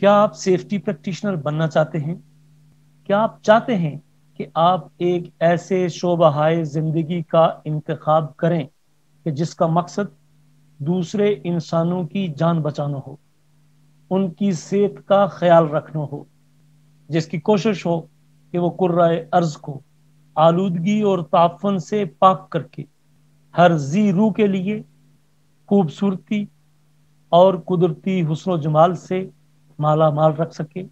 क्या आप safety practitioner बनना चाहते हैं? क्या आप चाहते हैं कि आप एक ऐसे शोबहाए जिंदगी का इंतखाब करें कि जिसका मकसद दूसरे इंसानों की जान बचाना हो, उनकी सेहत का ख्याल रखना हो, जिसकी कोशिश हो कि वो कुर्राए अर्ज को आलूदगी और ताफन से पाक करके हर जी रूह के लिए खूबसूरती और कुदरती हुस्न जमाल से माला माल रख सके?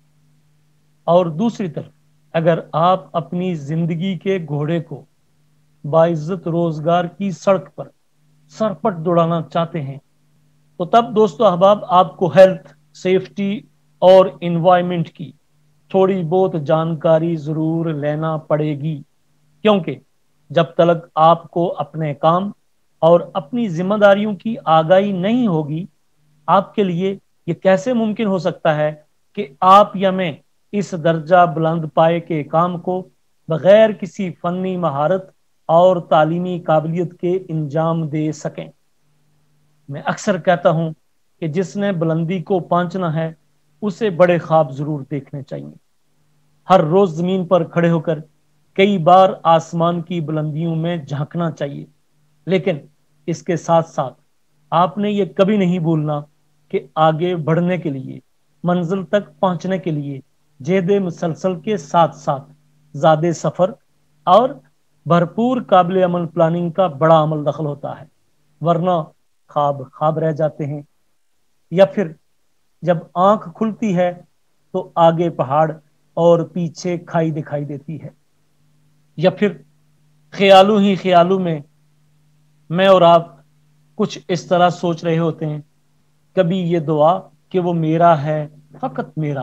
और दूसरी तरफ अगर आप अपनी जिंदगी के घोड़े को बाइज्जत रोजगार की सड़क पर सरपट दौड़ाना चाहते हैं, तो तब दोस्तों अहबाब आपको हेल्थ, सेफ्टी और इन्वायरमेंट की थोड़ी बहुत जानकारी जरूर लेना पड़ेगी। क्योंकि जब तक आपको अपने काम और अपनी जिम्मेदारियों की आगाही नहीं होगी, आपके लिए ये कैसे मुमकिन हो सकता है कि आप या मैं इस दर्जा बुलंद पाए के काम को बगैर किसी फनी महारत और तालीमी काबिलियत के इंजाम दे सकें। मैं अक्सर कहता हूं कि जिसने बुलंदी को पांचना है उसे बड़े ख्वाब जरूर देखने चाहिए। हर रोज जमीन पर खड़े होकर कई बार आसमान की बुलंदियों में झांकना चाहिए, लेकिन इसके साथ साथ आपने ये कभी नहीं भूलना कि आगे बढ़ने के लिए, मंजिल तक पहुंचने के लिए जेदे मुसलसल के साथ साथ ज्यादा सफर और भरपूर काबिल अमल प्लानिंग का बड़ा अमल दखल होता है। वरना ख्वाब ख्वाब रह जाते हैं, या फिर जब आंख खुलती है तो आगे पहाड़ और पीछे खाई दिखाई देती है। या फिर ख्यालों ही ख्यालों में मैं और आप कुछ इस तरह सोच रहे होते हैं, कभी ये दुआ कि वो मेरा है, फकत मेरा,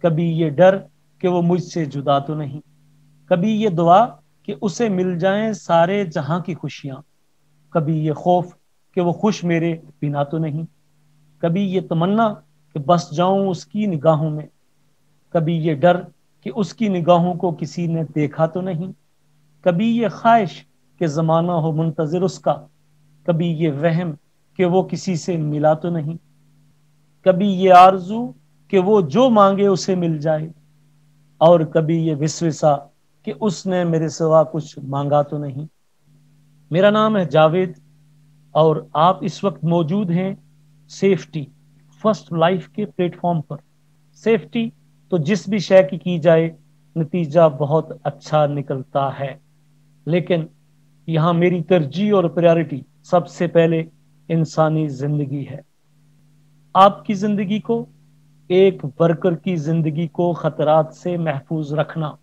कभी ये डर कि वो मुझसे जुदा तो नहीं, कभी ये दुआ कि उसे मिल जाएं सारे जहां की खुशियां, कभी ये खौफ कि वो खुश मेरे बिना तो नहीं, कभी ये तमन्ना कि बस जाऊं उसकी निगाहों में, कभी ये डर कि उसकी निगाहों को किसी ने देखा तो नहीं, कभी ये ख्वाहिश कि जमाना हो मुंतजिर उसका, कभी ये वहम कि वो किसी से मिला तो नहीं, कभी ये आरजू कि वो जो मांगे उसे मिल जाए, और कभी ये विश्वसा कि उसने मेरे सिवा कुछ मांगा तो नहीं। मेरा नाम है जावेद और आप इस वक्त मौजूद हैं सेफ्टी फर्स्ट लाइफ के प्लेटफॉर्म पर। सेफ्टी तो जिस भी शय की जाए नतीजा बहुत अच्छा निकलता है, लेकिन यहां मेरी तरजीह और प्रायोरिटी सबसे पहले इंसानी जिंदगी है। आपकी जिंदगी को, एक वर्कर की जिंदगी को खतरात से महफूज रखना,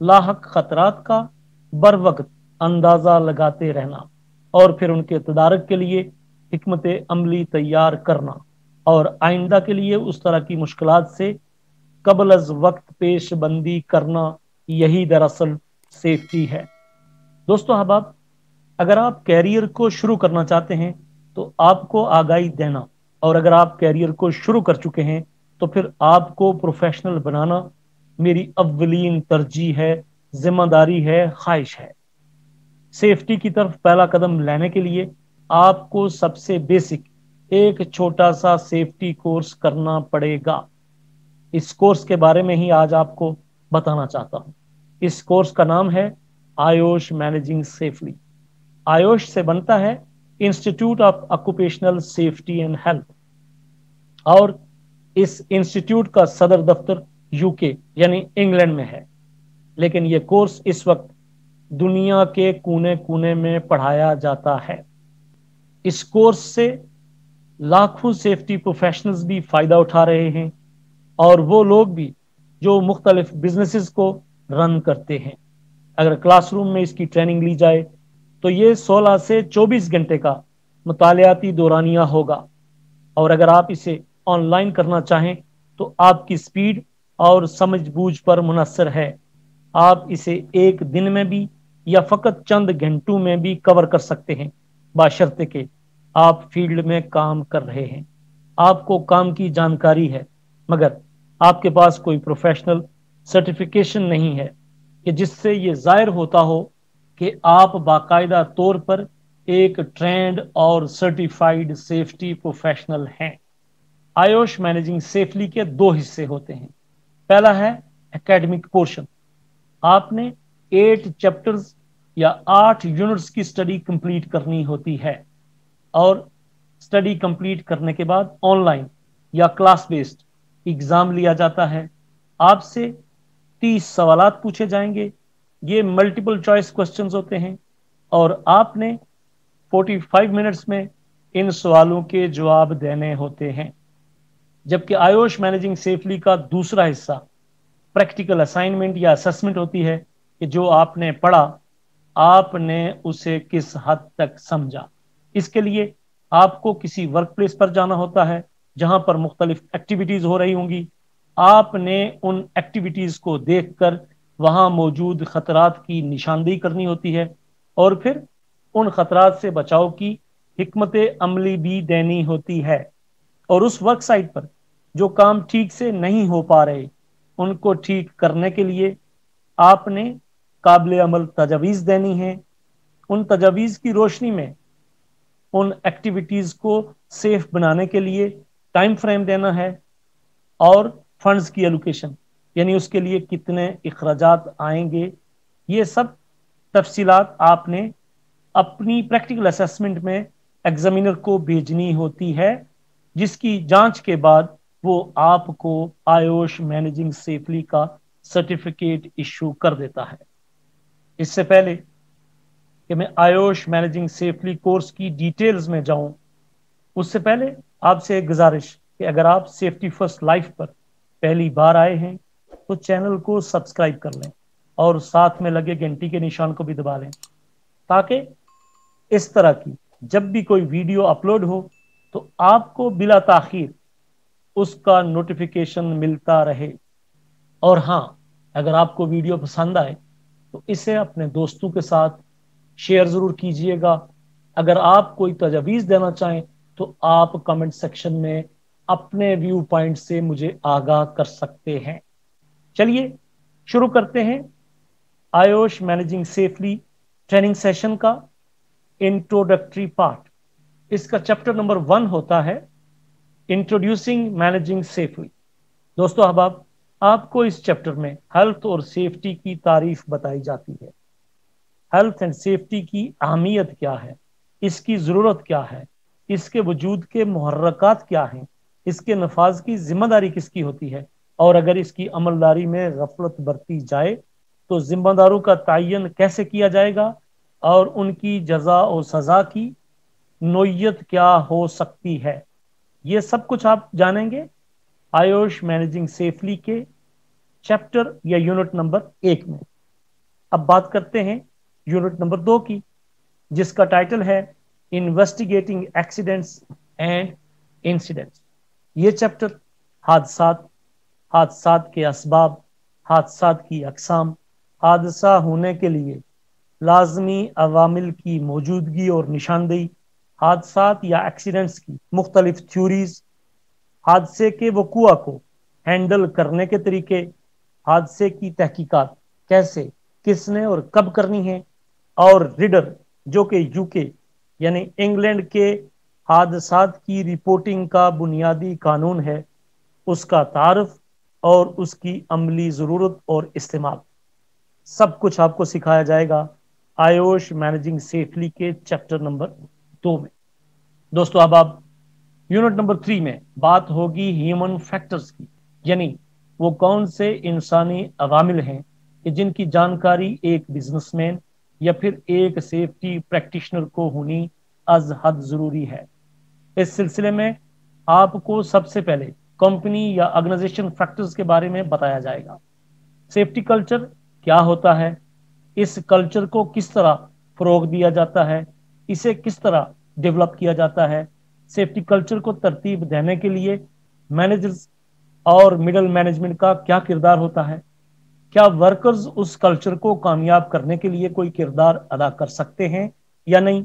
लाहक खतरात का बर वक्त अंदाजा लगाते रहना और फिर उनके तदारक के लिए हिकमत अमली तैयार करना और आइंदा के लिए उस तरह की मुश्किलात से कबल अज वक्त पेश बंदी करना, यही दरअसल सेफ्टी है। दोस्तों अहबाब, अगर आप कैरियर को शुरू करना चाहते हैं तो आपको आगाही देना, और अगर आप कैरियर को शुरू कर चुके हैं तो फिर आपको प्रोफेशनल बनाना मेरी अव्वलीन तरजीह है, जिम्मेदारी है, ख्वाहिश है। सेफ्टी की तरफ पहला कदम लेने के लिए आपको सबसे बेसिक एक छोटा सा सेफ्टी कोर्स करना पड़ेगा। इस कोर्स के बारे में ही आज आपको बताना चाहता हूं। इस कोर्स का नाम है आयोश मैनेजिंग सेफली। आयोश से बनता है institute of occupational safety and health, और इस इंस्टीट्यूट का सदर दफ्तर यूके यानी इंग्लैंड में है। लेकिन यह कोर्स इस वक्त दुनिया के कोने कोने में पढ़ाया जाता है। इस कोर्स से लाखों सेफ्टी प्रोफेशनल्स भी फायदा उठा रहे हैं, और वो लोग भी जो मुख्तलिफ बिजनेसेस को रन करते हैं। अगर क्लासरूम में इसकी ट्रेनिंग ली जाए तो ये 16 से 24 घंटे का मुतालियाती दौरानिया होगा, और अगर आप इसे ऑनलाइन करना चाहें तो आपकी स्पीड और समझ बूझ पर मुनसर है। आप इसे एक दिन में भी या फकत चंद घंटों में भी कवर कर सकते हैं, बशर्ते कि आप फील्ड में काम कर रहे हैं, आपको काम की जानकारी है, मगर आपके पास कोई प्रोफेशनल सर्टिफिकेशन नहीं है कि जिससे ये जाहिर होता हो कि आप बाकायदा तौर पर एक ट्रेंड और सर्टिफाइड सेफ्टी प्रोफेशनल हैं। आयुष मैनेजिंग सेफली के दो हिस्से होते हैं। पहला है एकेडमिक पोर्शन। आपने 8 चैप्टर्स या 8 यूनिट्स की स्टडी कंप्लीट करनी होती है और स्टडी कंप्लीट करने के बाद ऑनलाइन या क्लास बेस्ड एग्जाम लिया जाता है। आपसे 30 सवालात पूछे जाएंगे। ये मल्टीपल चॉइस क्वेश्चंस होते हैं और आपने 45 मिनट्स में इन सवालों के जवाब देने होते हैं। जबकि आयुष मैनेजिंग सेफली का दूसरा हिस्सा प्रैक्टिकल असाइनमेंट या असेसमेंट होती है कि जो आपने पढ़ा आपने उसे किस हद तक समझा। इसके लिए आपको किसी वर्क प्लेस पर जाना होता है जहां पर मुख्तलिफ एक्टिविटीज हो रही होंगी। आपने उन एक्टिविटीज को देखकर वहां मौजूद खतरात की निशानदेही करनी होती है और फिर उन खतरात से बचाव की हिकमत अमली भी देनी होती है। और उस वर्क साइट पर जो काम ठीक से नहीं हो पा रहे उनको ठीक करने के लिए आपने काबिल अमल तजावीज देनी है। उन तजावीज की रोशनी में उन एक्टिविटीज को सेफ बनाने के लिए टाइम फ्रेम देना है और फंड्स की एलोकेशन यानी उसके लिए कितने इखराजात आएंगे, ये सब तफसीलात आपने अपनी प्रैक्टिकल असेसमेंट में एग्जामिनर को भेजनी होती है, जिसकी जांच के बाद वो आपको आयुष मैनेजिंग सेफली का सर्टिफिकेट इशू कर देता है। इससे पहले कि मैं आयुष मैनेजिंग सेफली कोर्स की डिटेल्स में जाऊं, उससे पहले आपसे एक गुजारिश कि अगर आप सेफ्टी फर्स्ट लाइफ पर पहली बार आए हैं तो चैनल को सब्सक्राइब कर लें और साथ में लगे घंटी के निशान को भी दबा लें ताकि इस तरह की जब भी कोई वीडियो अपलोड हो तो आपको बिला ताखीर उसका नोटिफिकेशन मिलता रहे। और हाँ, अगर आपको वीडियो पसंद आए तो इसे अपने दोस्तों के साथ शेयर जरूर कीजिएगा। अगर आप कोई तजवीज़ देना चाहें तो आप कमेंट सेक्शन में अपने व्यू पॉइंट से मुझे आगाह कर सकते हैं। चलिए शुरू करते हैं Ayush managing safely training session का इंट्रोडक्टरी पार्ट। इसका चैप्टर नंबर 1 होता है इंट्रोड्यूसिंग मैनेजिंग सेफली। दोस्तों अहबाब, आपको इस चैप्टर में हेल्थ और सेफ्टी की तारीफ बताई जाती है। हेल्थ एंड सेफ्टी की अहमियत क्या है, इसकी ज़रूरत क्या है, इसके वजूद के मुहर्रकात क्या हैं, इसके नफाज की जिम्मेदारी किसकी होती है और अगर इसकी अमलदारी में गफलत बरती जाए तो जिम्मेदारों का तयन कैसे किया जाएगा और उनकी जजा और सजा की नोयत क्या हो सकती है। ये सब कुछ आप जानेंगे आयुष मैनेजिंग सेफली के चैप्टर या यूनिट नंबर 1 में। अब बात करते हैं यूनिट नंबर 2 की, जिसका टाइटल है इन्वेस्टिगेटिंग एक्सीडेंट्स एंड इंसिडेंट्स। ये चैप्टर हादसात, हादसात के असबाब, हादसात की अकसाम, हादसा होने के लिए लाजमी अवामिल की मौजूदगी और निशानदेही, हादसात या एक्सीडेंट्स की मुख्तलिफ थ्योरीज, हादसे के वक़ुआ को हैंडल करने के तरीके, हादसे की तहकीकात कैसे, किसने और कब करनी है, और रिडर जो कि यूके यानी इंग्लैंड के हादसात की रिपोर्टिंग का बुनियादी कानून है, उसका तारफ और उसकी अमली ज़रूरत और इस्तेमाल, सब कुछ आपको सिखाया जाएगा आयुष मैनेजिंग सेफली के चैप्टर नंबर 2 में। दोस्तों अब आप यूनिट नंबर 3 में बात होगी ह्यूमन फैक्टर्स की, यानी वो कौन से इंसानी अवामिल हैं कि जिनकी जानकारी एक बिजनेसमैन या फिर एक सेफ्टी प्रैक्टिशनर को होनी अज हद जरूरी है। इस सिलसिले में आपको सबसे पहले कंपनी या ऑर्गेनाइजेशन फैक्टर्स के बारे में बताया जाएगा। सेफ्टी कल्चर क्या होता है, इस कल्चर को किस तरह फरोग दिया जाता है, इसे किस तरह डेवलप किया जाता है, सेफ्टी कल्चर को तरतीब देने के लिए मैनेजर्स और मिडल मैनेजमेंट का क्या किरदार होता है, क्या वर्कर्स उस कल्चर को कामयाब करने के लिए कोई किरदार अदा कर सकते हैं या नहीं,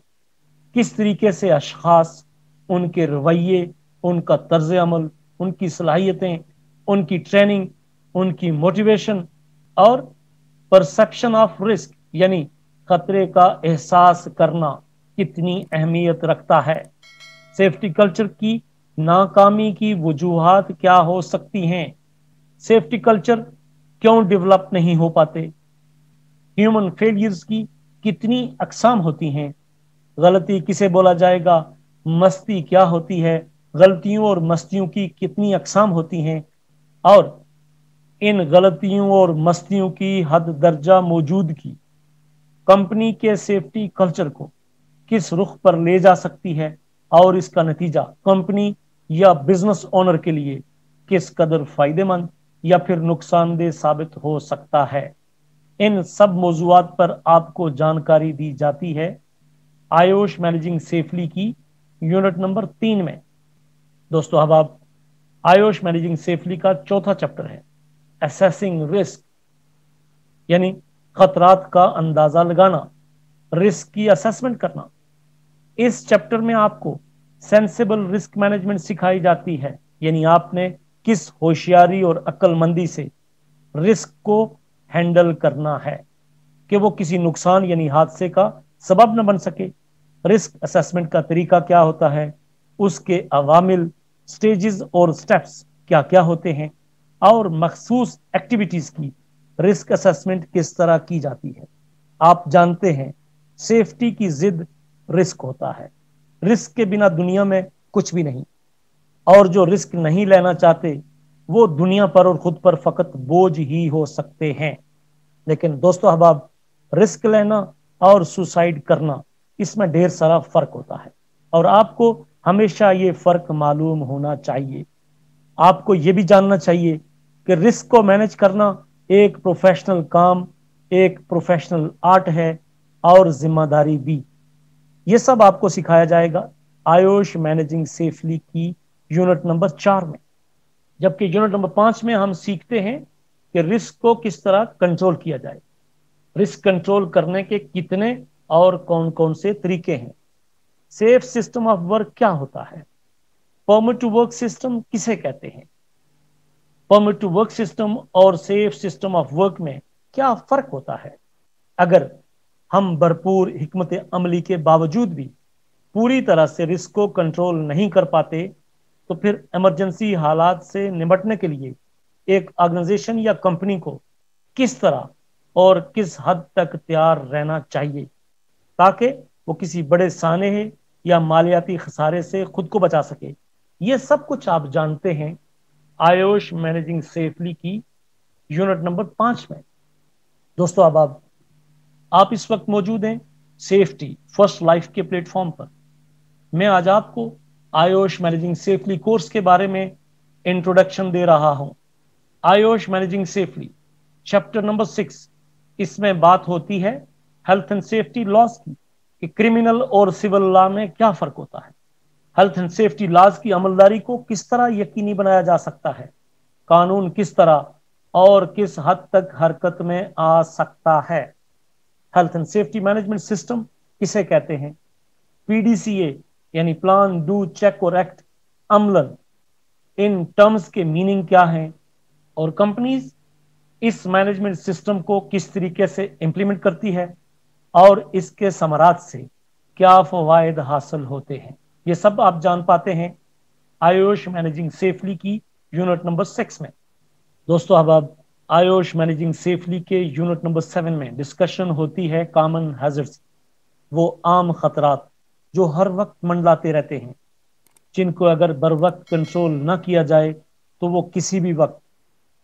किस तरीके से अशखास, उनके रवैये, उनका तर्ज अमल, उनकी सलाहियतें, उनकी ट्रेनिंग, उनकी मोटिवेशन और परसेप्शन ऑफ रिस्क यानी खतरे का एहसास करना कितनी अहमियत रखता है। सेफ्टी कल्चर की नाकामी की वजूहात क्या हो सकती हैं, सेफ्टी कल्चर क्यों डेवलप नहीं हो पाते, ह्यूमन फेलियर्स की कितनी अकसाम होती हैं, गलती किसे बोला जाएगा, मस्ती क्या होती है, गलतियों और मस्तियों की कितनी अकसाम होती हैं, और इन गलतियों और मस्तियों की हद दर्जा मौजूदगी कंपनी के सेफ्टी कल्चर को किस रुख पर ले जा सकती है, और इसका नतीजा कंपनी या बिजनेस ओनर के लिए किस कदर फायदेमंद या फिर नुकसानदेह साबित हो सकता है। इन सब मौजूआत पर आपको जानकारी दी जाती है आयुष मैनेजिंग सेफली की यूनिट नंबर 3 में। दोस्तों, अब आप आयुष मैनेजिंग सेफली का चौथा चैप्टर है असेसिंग रिस्क, यानी खतरात का अंदाजा लगाना, रिस्क की असेसमेंट करना। इस चैप्टर में आपको सेंसिबल रिस्क मैनेजमेंट सिखाई जाती है, यानी आपने किस होशियारी और अक्लमंदी से रिस्क को हैंडल करना है कि वो किसी नुकसान यानी हादसे का सबब न बन सके। रिस्क असेसमेंट का तरीका क्या होता है, उसके अवामिल, स्टेजेस और स्टेप्स क्या क्या होते हैं, और मखसूस एक्टिविटीज की रिस्क असेसमेंट किस तरह की जाती है। आप जानते हैं सेफ्टी की जिद रिस्क होता है, रिस्क के बिना दुनिया में कुछ भी नहीं, और जो रिस्क नहीं लेना चाहते वो दुनिया पर और खुद पर फकत बोझ ही हो सकते हैं। लेकिन दोस्तों, अब आप रिस्क लेना और सुसाइड करना, इसमें ढेर सारा फर्क होता है, और आपको हमेशा ये फर्क मालूम होना चाहिए। आपको ये भी जानना चाहिए कि रिस्क को मैनेज करना एक प्रोफेशनल काम, एक प्रोफेशनल आर्ट है, और जिम्मेदारी भी। ये सब आपको सिखाया जाएगा आयुष मैनेजिंग सेफली की यूनिट नंबर 4 में। जबकि यूनिट नंबर 5 में हम सीखते हैं कि रिस्क को किस तरह कंट्रोल किया जाए, रिस्क कंट्रोल करने के कितने और कौन कौन से तरीके हैं, सेफ सिस्टम ऑफ वर्क क्या होता है, परमिट टू वर्क सिस्टम किसे कहते हैं, परमिट टू वर्क सिस्टम और सेफ सिस्टम ऑफ वर्क में क्या फर्क होता है। अगर हम भरपूर हिकमत अमली के बावजूद भी पूरी तरह से रिस्क को कंट्रोल नहीं कर पाते, तो फिर इमरजेंसी हालात से निपटने के लिए एक ऑर्गेनाइजेशन या कंपनी को किस तरह और किस हद तक तैयार रहना चाहिए ताकि वो किसी बड़े सानहे या मालियाती खसारे से खुद को बचा सके। ये सब कुछ आप जानते हैं आयुष मैनेजिंग सेफली की यूनिट नंबर 5 में। दोस्तों, अब आप इस वक्त मौजूद हैं सेफ्टी फर्स्ट लाइफ के प्लेटफॉर्म पर। मैं आज आपको आयुष मैनेजिंग सेफली कोर्स के बारे में इंट्रोडक्शन दे रहा हूं। Ayush managing safely chapter number 6, इसमें बात होती है हेल्थ एंड सेफ्टी लॉज की, कि क्रिमिनल और सिविल लॉ में क्या फर्क होता है, हेल्थ एंड सेफ्टी लॉज की अमलदारी को किस तरह यकीनी बनाया जा सकता है, कानून किस तरह और किस हद तक हरकत में आ सकता है, health and safety management system किसे कहते हैं, पीडीसीए यानी प्लान डू चेक और एक्ट अमलन, इन टर्म्स के मीनिंग क्या है, और कंपनीज इस मैनेजमेंट सिस्टम को किस तरीके से इंप्लीमेंट करती है, और इसके समरात से क्या फवायद हासिल होते हैं। ये सब आप जान पाते हैं आयुष मैनेजिंग सेफली की यूनिट नंबर 6 में। दोस्तों, अब आयुष मैनेजिंग सेफली के यूनिट नंबर 7 में डिस्कशन होती है कॉमन हैजर्ड्स, वो आम खतरात जो हर वक्त मंडलाते रहते हैं, जिनको अगर बर वक्त कंट्रोल ना किया जाए तो वो किसी भी वक्त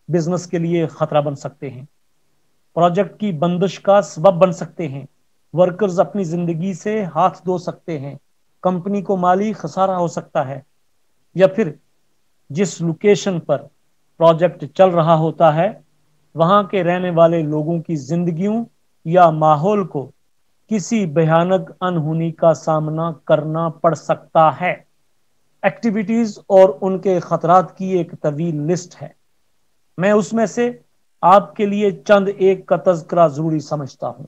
बिजनेस के लिए खतरा बन सकते हैं, प्रोजेक्ट की बंदिश का सबब बन सकते हैं, वर्कर्स अपनी जिंदगी से हाथ धो सकते हैं, कंपनी को माली खसारा हो सकता है, या फिर जिस लोकेशन पर प्रोजेक्ट चल रहा होता है वहां के रहने वाले लोगों की जिंदगियों या माहौल को किसी भयानक अनहोनी का सामना करना पड़ सकता है। एक्टिविटीज और उनके खतरात की एक तवील लिस्ट है, मैं उसमें से आपके लिए चंद एक का तज़किरा जरूरी समझता हूं।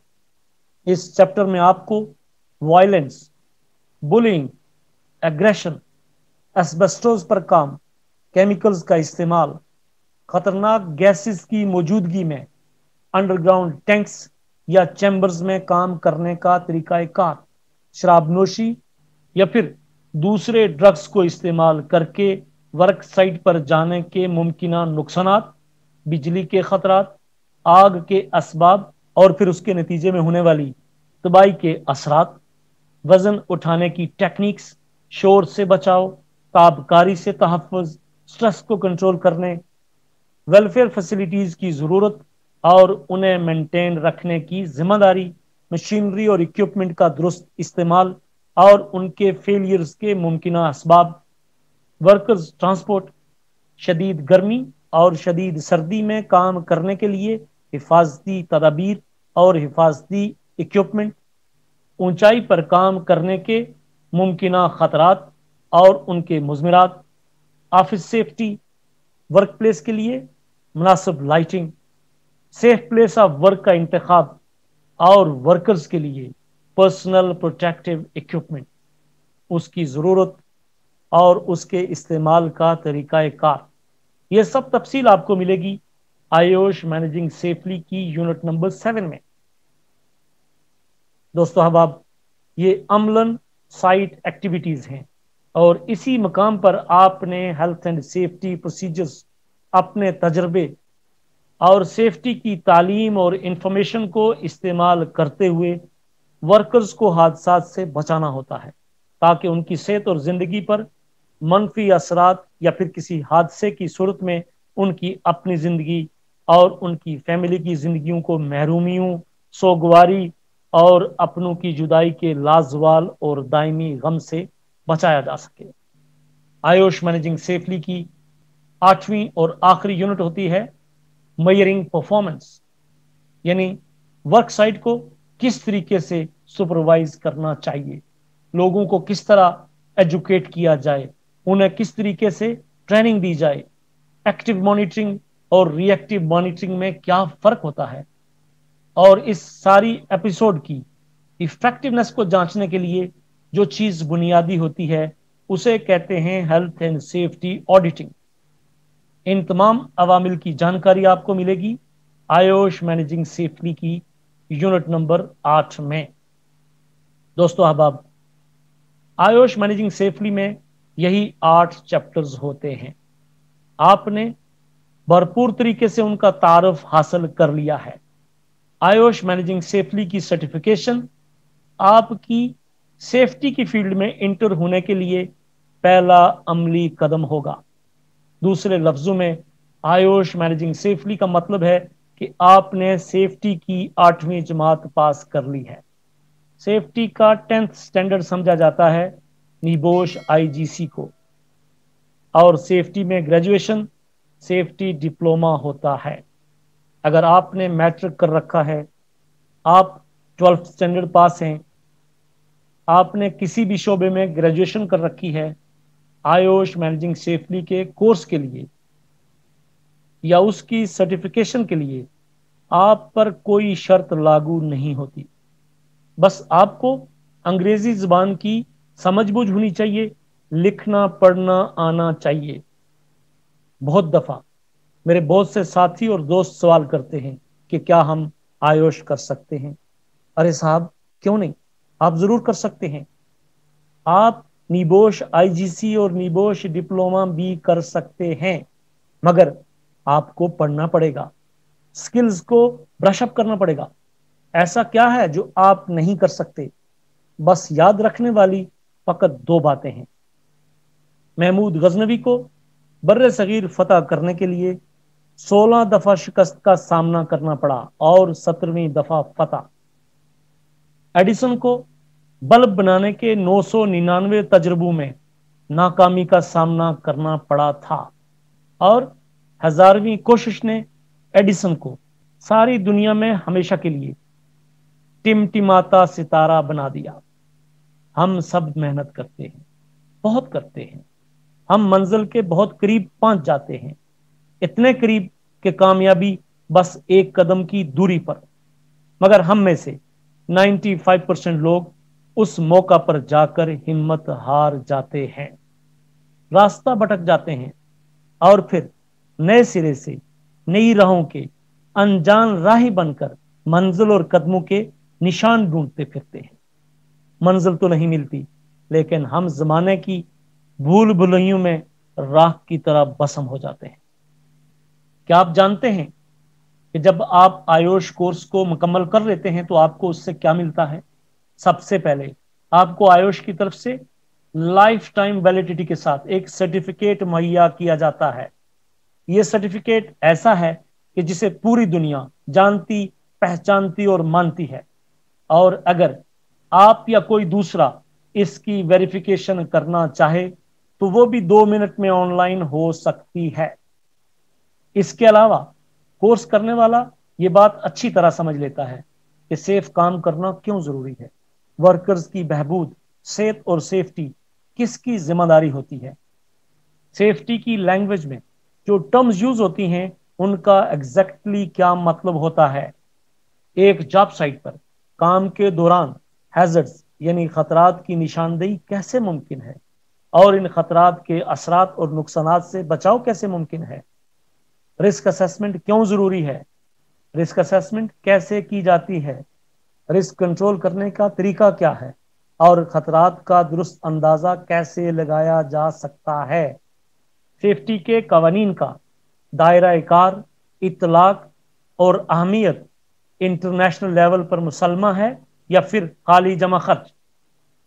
इस चैप्टर में आपको वायलेंस, बुलिंग, एग्रेशन, एस्बेस्टोस पर काम, केमिकल्स का इस्तेमाल, खतरनाक गैसेस की मौजूदगी में अंडरग्राउंड टैंक्स या चैम्बर्स में काम करने का तरीकाकार, शराब नोशी या फिर दूसरे ड्रग्स को इस्तेमाल करके वर्क साइट पर जाने के मुमकिन नुकसानात, बिजली के खतरात, आग के असबाब और फिर उसके नतीजे में होने वाली तबाही के असरात, वजन उठाने की टेक्निक्स, शोर से बचाव, ताबकारी से तहफ़्फ़ुज़, स्ट्रेस को कंट्रोल करने, वेलफेयर फैसिलिटीज की जरूरत और उन्हें मेंटेन रखने की जिम्मेदारी, मशीनरी और इक्विपमेंट का दुरुस्त इस्तेमाल और उनके फेलियर्स के मुमकिन असबाब, वर्कर्स ट्रांसपोर्ट, शदीद गर्मी और शदीद सर्दी में काम करने के लिए हिफाजती तदाबीर और हिफाजती इक्विपमेंट, ऊंचाई पर काम करने के मुमकिन खतरात और उनके मुजमरात, ऑफिस सेफ्टी, वर्क प्लेस के लिए मुनासिब lighting, safe place of work का इंतखाब और वर्कर्स के लिए पर्सनल प्रोटेक्टिव इक्विपमेंट, उसकी ज़रूरत और उसके इस्तेमाल का तरीक़ा कार। यह सब तफसील आपको मिलेगी आयोश मैनेजिंग सेफली की यूनिट नंबर 7 में। दोस्तों अहबाब, ये अमलन साइट एक्टिविटीज़ हैं और इसी मकाम पर आपने हेल्थ एंड सेफ्टी प्रोसीजर्स, अपने तजर्बे और सेफ्टी की तालीम और इंफॉर्मेशन को इस्तेमाल करते हुए वर्कर्स को हादसात से बचाना होता है, ताकि उनकी सेहत और ज़िंदगी पर मनफी असरात या फिर किसी हादसे की सूरत में उनकी अपनी ज़िंदगी और उनकी फैमिली की ज़िंदगियों को महरूमियों, सोगवारी और अपनों की जुदाई के लाजवाल और दायमी गम से बचाया जा सके। आयोश मैनेजिंग सेफली की 8वीं और आखिरी यूनिट होती है मेजरिंग परफॉर्मेंस, यानी वर्क साइट को किस तरीके से सुपरवाइज करना चाहिए, लोगों को किस तरह एजुकेट किया जाए, उन्हें किस तरीके से ट्रेनिंग दी जाए, एक्टिव मॉनिटरिंग और रिएक्टिव मॉनिटरिंग में क्या फर्क होता है, और इस सारी एपिसोड की इफेक्टिवनेस को जांचने के लिए जो चीज बुनियादी होती है उसे कहते हैं हेल्थ एंड सेफ्टी ऑडिटिंग। इन तमाम अवामिल की जानकारी आपको मिलेगी आयोश मैनेजिंग सेफली की यूनिट नंबर 8 में। दोस्तों अहबाब, आयोश मैनेजिंग सेफली में यही 8 चैप्टर्स होते हैं। आपने भरपूर तरीके से उनका तारुफ हासिल कर लिया है। आयोश मैनेजिंग सेफली की सर्टिफिकेशन आपकी सेफ्टी की फील्ड में इंटर होने के लिए पहला अमली कदम होगा। दूसरे लफ्जों में आयोश मैनेजिंग सेफली का मतलब है कि आपने सेफ्टी की 8वीं जमात पास कर ली है। सेफ्टी का 10th स्टैंडर्ड समझा जाता है निबोश आईजीसी को, और सेफ्टी में ग्रेजुएशन सेफ्टी डिप्लोमा होता है। अगर आपने मैट्रिक कर रखा है, आप 12th स्टैंडर्ड पास हैं, आपने किसी भी शोबे में ग्रेजुएशन कर रखी है, आयोश मैनेजिंग सेफली के कोर्स के लिए या उसकी सर्टिफिकेशन के लिए आप पर कोई शर्त लागू नहीं होती। बस आपको अंग्रेजी जुबान की समझबूझ होनी चाहिए, लिखना पढ़ना आना चाहिए। बहुत दफा मेरे बहुत से साथी और दोस्त सवाल करते हैं कि क्या हम आयोश कर सकते हैं। अरे साहब, क्यों नहीं, आप जरूर कर सकते हैं। आप निबोश आईजीसी और निबोश डिप्लोमा भी कर सकते हैं, मगर आपको पढ़ना पड़ेगा, स्किल्स को ब्रश अप करना पड़ेगा। ऐसा क्या है जो आप नहीं कर सकते? बस याद रखने वाली फकत 2 बातें हैं। महमूद गजनवी को बर्रे सगीर फतह करने के लिए 16 दफा शिकस्त का सामना करना पड़ा और 17वीं दफा फतह। एडिसन को बल्ब बनाने के 999 तजर्बों में नाकामी का सामना करना पड़ा था, और 1000वीं कोशिश ने एडिसन को सारी दुनिया में हमेशा के लिए टिमटिमाता सितारा बना दिया। हम सब मेहनत करते हैं, बहुत करते हैं, हम मंजिल के बहुत करीब पहुंच जाते हैं, इतने करीब कि कामयाबी बस एक कदम की दूरी पर, मगर हम में से 95% लोग उस मौका पर जाकर हिम्मत हार जाते हैं, रास्ता भटक जाते हैं और फिर नए सिरे से नई राहों के अनजान राही बनकर मंजिल और कदमों के निशान ढूंढते फिरते हैं। मंजिल तो नहीं मिलती, लेकिन हम जमाने की भूल भुलैयों में राख की तरह भस्म हो जाते हैं। क्या आप जानते हैं कि जब आप आयुष कोर्स को मुकम्मल कर लेते हैं तो आपको उससे क्या मिलता है? सबसे पहले आपको आयुष की तरफ से लाइफ टाइम वैलिडिटी के साथ एक सर्टिफिकेट मुहैया किया जाता है। यह सर्टिफिकेट ऐसा है कि जिसे पूरी दुनिया जानती, पहचानती और मानती है, और अगर आप या कोई दूसरा इसकी वेरिफिकेशन करना चाहे तो वो भी 2 मिनट में ऑनलाइन हो सकती है। इसके अलावा कोर्स करने वाला ये बात अच्छी तरह समझ लेता है कि सेफ काम करना क्यों जरूरी है, वर्कर्स की बहबूद, सेहत और सेफ्टी किसकी जिम्मेदारी होती है। सेफ्टी की लैंग्वेज में जो टर्म्स यूज होती हैं उनका एग्जैक्टली क्या मतलब होता है। एक जॉब साइट पर काम के दौरान हैजर्ड्स यानी खतरात की निशानदेही कैसे मुमकिन है, और इन खतरात के असरात और नुकसानात से बचाव कैसे मुमकिन है। रिस्क असेसमेंट क्यों जरूरी है, रिस्क असेसमेंट कैसे की जाती है, रिस्क कंट्रोल करने का तरीका क्या है, और खतरात का दुरुस्त अंदाजा कैसे लगाया जा सकता है। सेफ्टी के कवानीन का दायरा कार, इतलाक और अहमियत इंटरनेशनल लेवल पर मुसलमा है या फिर खाली जमा खर्च।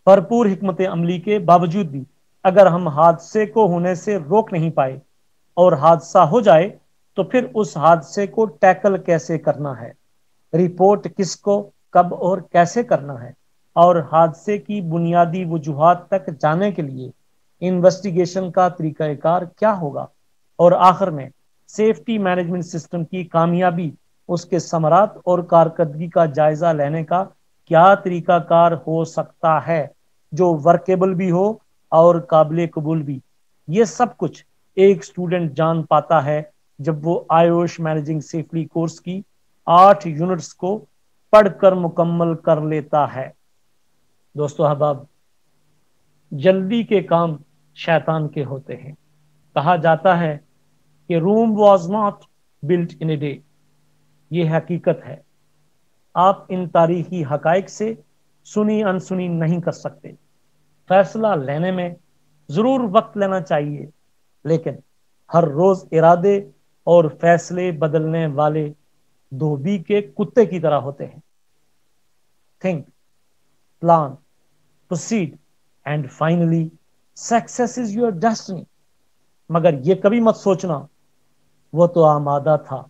भरपूर हिकमत अमली के बावजूद भी अगर हम हादसे को होने से रोक नहीं पाए और हादसा हो जाए तो फिर उस हादसे को टैकल कैसे करना है, रिपोर्ट किसको, कब और कैसे करना है, और हादसे की बुनियादी वजूहात तक जाने के लिए इन्वेस्टिगेशन का तरीकाकार क्या होगा, और आखिर में सेफ्टी मैनेजमेंट सिस्टम की कामयाबी, उसके समरात और कारकर्दगी का जायजा लेने का क्या तरीकाकार हो सकता है जो वर्केबल भी हो और काबिल कबूल भी। ये सब कुछ एक स्टूडेंट जान पाता है जब वो आयुष मैनेजिंग सेफली कोर्स की 8 यूनिट्स को पढ़कर मुकम्मल कर लेता है। दोस्तों अहबाब, जल्दी के काम शैतान के होते हैं। कहा जाता है कि room was not built in a day. ये हकीकत है। आप इन तारीखी हकाइक से सुनी अनसुनी नहीं कर सकते। फैसला लेने में जरूर वक्त लेना चाहिए, लेकिन हर रोज इरादे और फैसले बदलने वाले धोबी के कुत्ते की तरह होते हैं। Think, plan, proceed and finally success is your destiny. मगर ये कभी मत सोचना वो तो आमादा था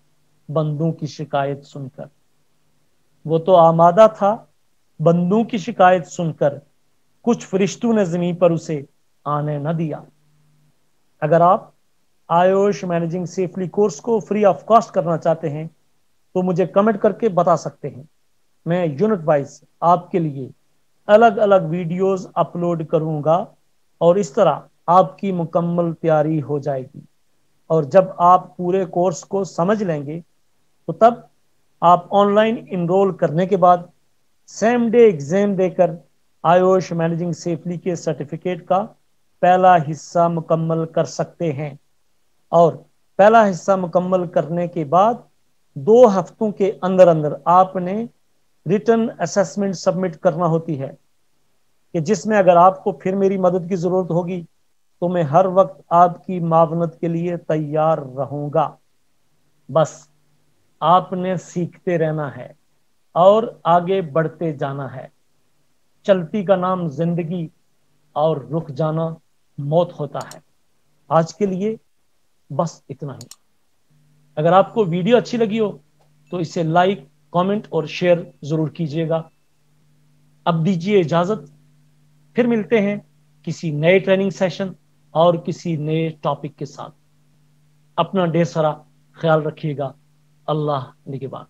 बंदों की शिकायत सुनकर, वो तो आमादा था बंदों की शिकायत सुनकर, कुछ फरिश्तों ने जमीन पर उसे आने न दिया। अगर आप आयुष मैनेजिंग सेफली कोर्स को फ्री ऑफ कॉस्ट करना चाहते हैं तो मुझे कमेंट करके बता सकते हैं। मैं यूनिट वाइज आपके लिए अलग अलग वीडियोस अपलोड करूंगा और इस तरह आपकी मुकम्मल तैयारी हो जाएगी। और जब आप पूरे कोर्स को समझ लेंगे तो तब आप ऑनलाइन इनरोल करने के बाद सेम डे एग्जाम देकर आयुष मैनेजिंग सेफली के सर्टिफिकेट का पहला हिस्सा मुकम्मल कर सकते हैं। और पहला हिस्सा मुकम्मल करने के बाद 2 हफ्तों के अंदर अंदर आपने रिटन असेसमेंट सबमिट करना होती है, कि जिसमें अगर आपको फिर मेरी मदद की जरूरत होगी तो मैं हर वक्त आपकी मावनत के लिए तैयार रहूंगा। बस आपने सीखते रहना है और आगे बढ़ते जाना है। चलती का नाम जिंदगी और रुक जाना मौत होता है। आज के लिए बस इतना ही। अगर आपको वीडियो अच्छी लगी हो तो इसे लाइक, कमेंट और शेयर जरूर कीजिएगा। अब दीजिए इजाजत, फिर मिलते हैं किसी नए ट्रेनिंग सेशन और किसी नए टॉपिक के साथ। अपना ढेर सारा ख्याल रखिएगा। अल्लाह निगहबान।